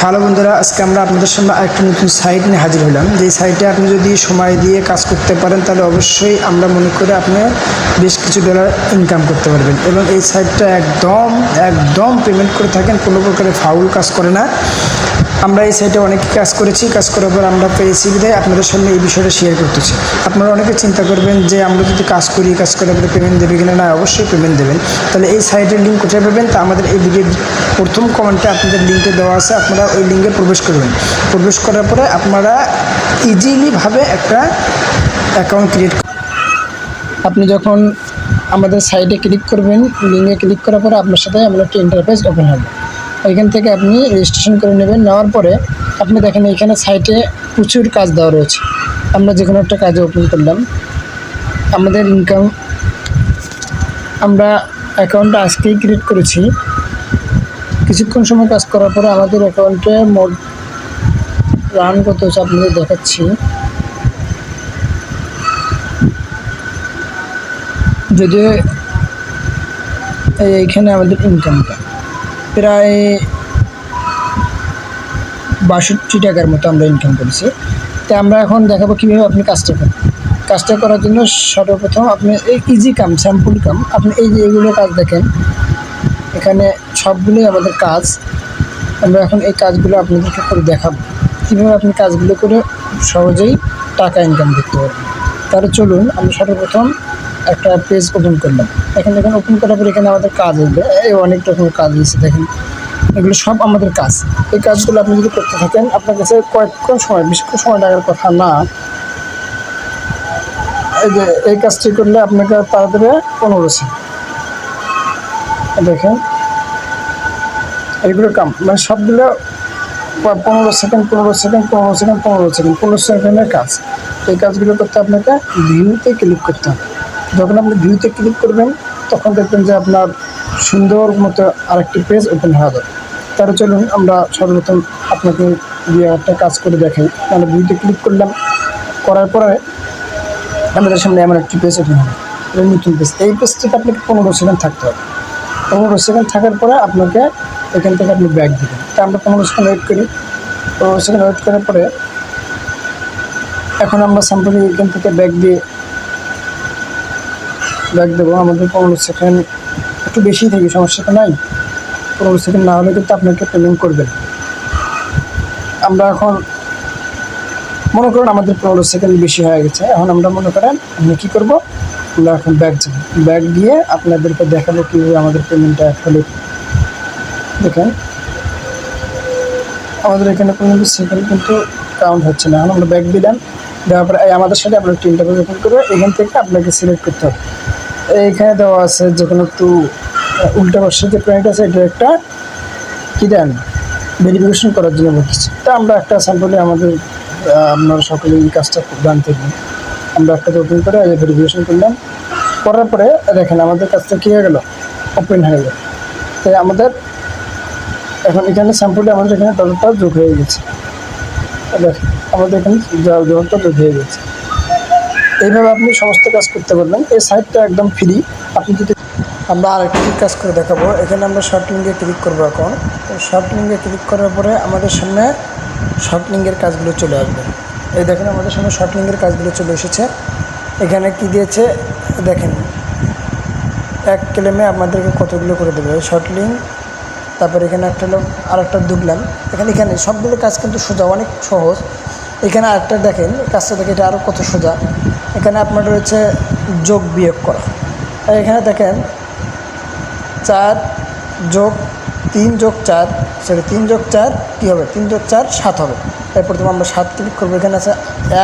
Hello বন্ধুরা, আজকে আমরা আপনাদের সামনে আরেকটা নতুন সাইট নিয়ে হাজির হলাম। যে সাইটে আপনি যদি সময় দিয়ে কাজ করতে পারেন তাহলে অবশ্যই আমরা মনে করি আপনি বেশ কিছু ডলার ইনকাম করতে পারবেন। এবং এই সাইটটা একদম পেমেন্ট করে থাকেন, কোনো প্রকারের ফাউল কাজ করে না। আমরা এই সাইটে অনেকে কাজ করেছি, কাজ করার পর আমরা পেয়েছি বিধায় আপনাদের সামনে এই বিষয়টা শেয়ার করতেছি। আপনারা অনেকে চিন্তা করবেন যে আমরা যদি কাজ করার পরে পেমেন্ট দেবে কিনা। না, অবশ্যই পেমেন্ট দেবেন। তাহলে এই সাইটের লিঙ্ক কোথায় পাবেন? তা আমাদের এই ভিডিওর প্রথম কমেন্টে আপনাদের লিঙ্কটা দেওয়া আছে, আপনারা ওই লিঙ্কে প্রবেশ করবেন। প্রবেশ করার পরে আপনারা ইজিলিভাবে একটা অ্যাকাউন্ট ক্রিয়েট। আপনি যখন আমাদের সাইটে ক্লিক করবেন, লিঙ্কে ক্লিক করার পরে আপনার সাথে আমরা একটা ইন্টারফেস ওপেন হবে। এখান থেকে আপনি রেজিস্ট্রেশন করে নেবেন। নেওয়ার পরে আপনি দেখেন এখানে সাইটে প্রচুর কাজ দেওয়া রয়েছে। আমরা যে কোনো একটা কাজে ওপেন করলাম, আমাদের ইনকাম, আমরা অ্যাকাউন্টটা আজকেই ক্রিয়েট করেছি। কিছুক্ষণ সময় কাজ করার পরে আমাদের অ্যাকাউন্টে মোট রান কত হচ্ছে আপনাদের দেখাচ্ছি। যদিও এইখানে আমাদের ইনকামটা প্রায় ৬২ টাকার মতো আমরা ইনকাম করেছি। তো আমরা এখন দেখাবো কীভাবে আপনি কাজটা করেন। কাজটা করার জন্য সর্বপ্রথম আপনি এই ইজি কাম, স্যাম্পল কাম, আপনি এই যে এগুলো কাজ দেখেন, এখানে সবগুলোই আমাদের কাজ। আমরা এখন এই কাজগুলো আপনাদেরকে করে দেখাবো কীভাবে আপনি কাজগুলো করে সহজেই টাকা ইনকাম করতে পারবেন। তাহলে চলুন, আমরা সর্বপ্রথম একটা পেজ ওপেন করলাম। এখানে ওপেন করার পরে এখানে আমাদের কাজ আসবে। এই অনেক রকমের কাজ রয়েছে, দেখেন এগুলো সব আমাদের কাজ। এই কাজগুলো আপনি যদি করতে থাকেন আপনার কাছে কয়েকক্ষণ সময়, বেশিক্ষণ সময় লাগার কথা না। এই যে এই কাজটি করলে আপনাকে তারা দেবে 15 সেকেন্ড। দেখেন এইগুলো কাম, মানে সবগুলো 15 সেকেন্ড 15 সেকেন্ড 15 সেকেন্ড 15 সেকেন্ড 15 সেকেন্ডের কাজ। এই কাজগুলো করতে আপনাকে ভিউতে ক্লিক করতে হবে। যখন আপনি ভিউতে ক্লিক করবেন তখন দেখবেন যে আপনার সুন্দর মতো আরেকটি পেজ ওপেন হয়ে যাবে। তাহলে চলুন আমরা সর্বপ্রথম আপনাকে দিয়ে একটা কাজ করে দেখাই। মানে ভিউতে ক্লিক করলাম, করার পরে আমাদের সামনে এমন একটি পেজ ওপেন হবে, নতুন পেজ। এই পেজটিতে আপনাকে 15 সেকেন্ড থাকতে হবে। 15 সেকেন্ড থাকার পরে আপনাকে এখান থেকে আপনি ব্যাক দেবেন। তা আমরা 15 সেকেন্ড ওয়েট করি। 15 সেকেন্ড ওয়েট করার পরে এখন আমরা স্যাম্পলি এখান থেকে ব্যাক দেবো। আমাদের 15 সেকেন্ড একটু বেশি থেকে সমস্যা তো নাই। 15 সেকেন্ড না হলে কিন্তু আপনাকে পেমেন্ট করবেন। আমরা এখন মনে করেন আমাদের 15 সেকেন্ড বেশি হয়ে গেছে। এখন আমরা মনে করেন আমি কী করবো, আমরা এখন ব্যাক দিয়ে আপনাদেরকে দেখাবো কীভাবে আমাদের পেমেন্টটা অ্যাকচুয়ালি। দেখেন আমাদের এখানে 15 সেকেন্ড কিন্তু কাউন্ট হচ্ছে না। এখন আমরা ব্যাক দিলাম, দেওয়ার পরে আমাদের সাথে আপনার একটা ইন্টারভিউ ওপেন করবে। এখান থেকে আপনাকে সিলেক্ট করতে হবে। এইখানে দেওয়া আছে যে কোনো একটু উল্টা পাশের যে পয়েন্ট আছে, এটা একটা কী দেন ভেরিফিকেশন করার জন্য বলতেছি। তা আমরা একটা স্যাম্পলে আমাদের আপনারা সকলে এই কাজটা জানতে দিন। আমরা একটা ওপেন করে ভেরিফিকেশন করলাম। করার পরে দেখেন আমাদের কাজটা কী হয়ে গেল, ওপেন হয়ে গেল। তাই আমাদের এখন এখানে স্যাম্পলে আমাদের এখানে ডলারটা যোগ হয়ে গেছে। দেখেন আমাদের এখানে ডলারটা যোগ হয়ে গেছে। এইভাবে আপনি সমস্ত কাজ করতে পারবেন। এই সাইটটা একদম ফ্রি। আপনি যদি আমরা আরেকটি কাজ করে দেখাবো। এখানে আমরা শর্ট লিঙ্কে ক্লিক করবো। এখন শর্ট লিঙ্কে ক্লিক করার পরে আমাদের সামনে শর্ট লিঙ্কের কাজগুলো চলে আসবে। এই দেখেন আমাদের সামনে শর্ট লিঙ্কের কাজগুলো চলে এসেছে। এখানে কি দিয়েছে দেখেন, এক ক্লেমে আমাদেরকে কতগুলো করে দেবে শর্ট লিঙ্ক। তারপর এখানে একটা হলো আরেকটা ঢুকলাম। এখানে সবগুলো কাজ কিন্তু সোজা, অনেক সহজ। এখানে আরেকটা দেখেন কাজটা দেখে, এটা আরও কত সোজা। এখানে আপনার রয়েছে যোগ বিয়োগ করা। এখানে দেখেন 4 যোগ 3 যোগ 4 3 যোগ 4 কী হবে, 3 যোগ 4 7 হবে। তাই প্রথমে আমরা 7 ক্লিক করবো। এখানে আছে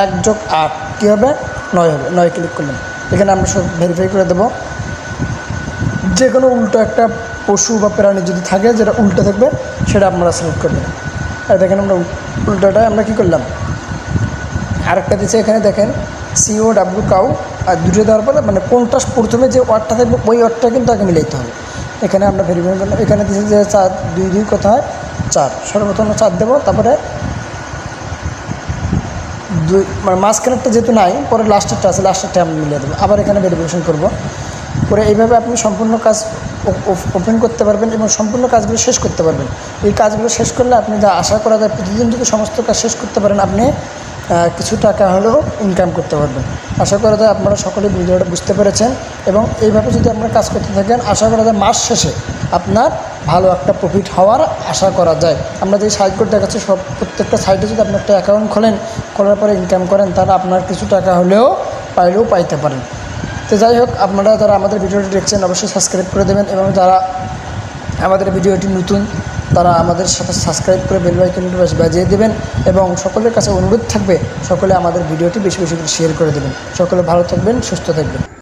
1 যোগ 8 কী হবে, 9 হবে। 9 ক্লিক করলাম। এখানে আমরা সব ভেরিফাই করে দেবো। যে কোনো উল্টো একটা পশু বা প্রাণী যদি থাকে যেটা উল্টো থাকবে সেটা আপনারা সিলেক্ট করবেন। দেখেন আমরা উল্টোটা আমরা কী করলাম, আরেকটা দিচ্ছে এখানে দেখেন COW কাউ, আর দুটো দেওয়ার পরে মানে কোনটা প্রথমে যে ওয়ার্ডটা থাকবে ওই ওয়ার্ডটা কিন্তু আগে মিলাইতে হবে। এখানে আমরা ভেরিফাই করলাম। এখানে দিচ্ছে যে 4 2 2 কত হয় 4। সর্বপ্রথম 4 দেবো, তারপরে 2 মানে মাঝখানেরটা যেহেতু নাই, পরে লাস্টেরটা আছে, লাস্টেরটা আমরা মিলিয়ে দেবো। আবার এখানে ভেরিফিকেশন করবো। করে এইভাবে আপনি সম্পূর্ণ কাজ ওপেন করতে পারবেন এবং সম্পূর্ণ কাজগুলো শেষ করতে পারবেন। এই কাজগুলো শেষ করলে আপনি যা আশা করা যায় প্রতিদিন যদি সমস্ত কাজ শেষ করতে পারেন আপনি কিছু টাকা হলেও ইনকাম করতে পারবেন। আশা করা যায় আপনারা সকলে ভিডিওটা বুঝতে পেরেছেন এবং এইভাবে যদি আপনারা কাজ করতে থাকেন আশা করা যায় মাস শেষে আপনার ভালো একটা প্রফিট হওয়ার আশা করা যায়। আমরা যে সাইট করে দেখাচ্ছি প্রত্যেকটা সাইটে যদি আপনি একটা অ্যাকাউন্ট খোলার পরে ইনকাম করেন তাহলে আপনার কিছু টাকা হলেও পাইতে পারেন। তো যাই হোক, আপনারা যারা আমাদের ভিডিওটি দেখছেন অবশ্যই সাবস্ক্রাইব করে দেবেন এবং যারা আমাদের ভিডিওটি নতুন তারা আমাদের সাথে সাবস্ক্রাইব করে বেল আইকনটি বাজিয়ে দেবেন এবং সকলের কাছে অনুরোধ থাকবে সকলে আমাদের ভিডিওটি বেশি বেশি করে শেয়ার করে দেবেন। সকলে ভালো থাকবেন, সুস্থ থাকবেন।